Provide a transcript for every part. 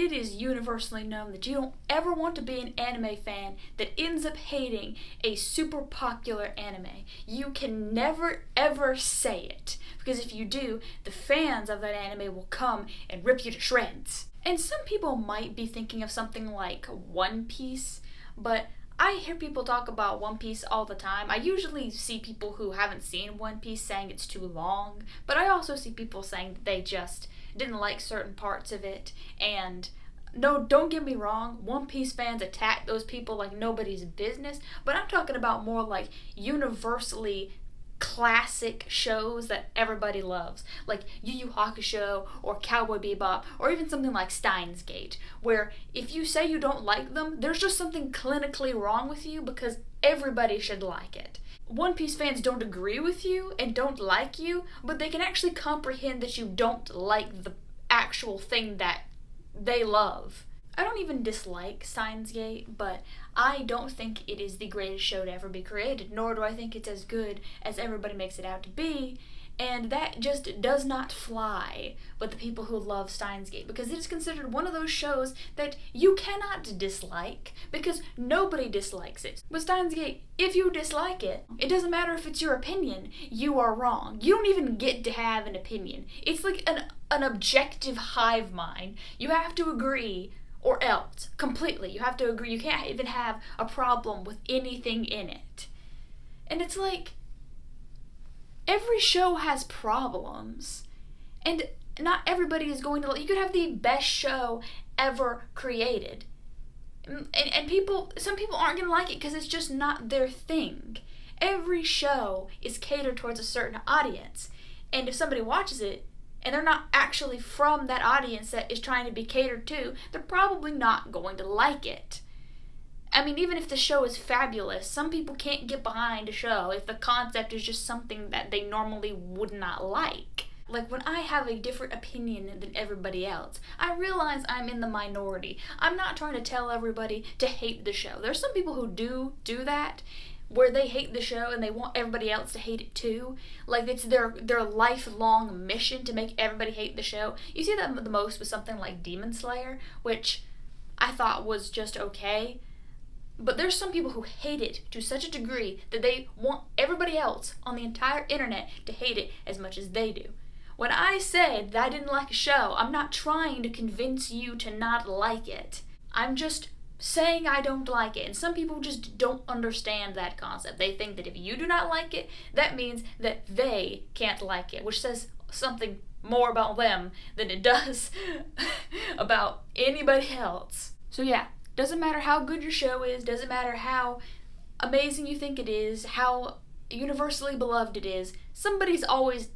it is universally known that you don't ever want to be an anime fan that ends up hating a super popular anime. You can never ever say it, because if you do, the fans of that anime will come and rip you to shreds. And some people might be thinking of something like One Piece, but I hear people talk about One Piece all the time. I usually see people who haven't seen One Piece saying it's too long, but I also see people saying that they just didn't like certain parts of it. And no, don't get me wrong, One Piece fans attack those people like nobody's business, but I'm talking about more like universally classic shows that everybody loves, like Yu Yu Hakusho or Cowboy Bebop, or even something like Steins Gate, where if you say you don't like them, there's just something clinically wrong with you, because everybody should like it. One Piece fans don't agree with you and don't like you, but they can actually comprehend that you don't like the actual thing that they love. I don't even dislike Steins Gate, but I don't think it is the greatest show to ever be created, nor do I think it's as good as everybody makes it out to be, and that just does not fly with the people who love Steins Gate, because it is considered one of those shows that you cannot dislike, because nobody dislikes it. With Steins Gate, if you dislike it, it doesn't matter if it's your opinion, you are wrong. You don't even get to have an opinion. It's like an objective hive mind. You have to agree or else, completely. You have to agree. You can't even have a problem with anything in it. And it's like, every show has problems. And not everybody is going to... You could have the best show ever created. And some people aren't going to like it because it's just not their thing. Every show is catered towards a certain audience. And if somebody watches it, and they're not actually from that audience that is trying to be catered to, they're probably not going to like it. I mean, even if the show is fabulous, some people can't get behind a show if the concept is just something that they normally would not like. Like, when I have a different opinion than everybody else, I realize I'm in the minority. I'm not trying to tell everybody to hate the show. There's some people who do that, where they hate the show and they want everybody else to hate it too. Like, it's their lifelong mission to make everybody hate the show. You see that the most with something like Demon Slayer, which I thought was just okay. But there's some people who hate it to such a degree that they want everybody else on the entire internet to hate it as much as they do. When I said that I didn't like a show, I'm not trying to convince you to not like it. I'm just saying I don't like it, and some people just don't understand that concept. They think that if you do not like it, that means that they can't like it, which says something more about them than it does about anybody else. So yeah, doesn't matter how good your show is, doesn't matter how amazing you think it is, how universally beloved it is, somebody's always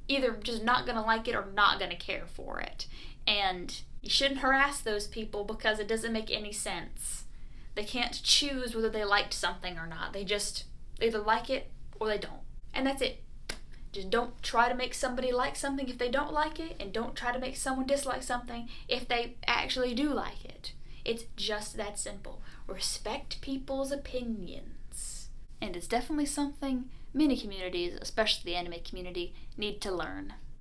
either just not gonna like it or not gonna care for it. And you shouldn't harass those people because it doesn't make any sense. They can't choose whether they liked something or not. They just either like it or they don't. And that's it. Just don't try to make somebody like something if they don't like it, and don't try to make someone dislike something if they actually do like it. It's just that simple. Respect people's opinions. And it's definitely something many communities, especially the anime community, need to learn.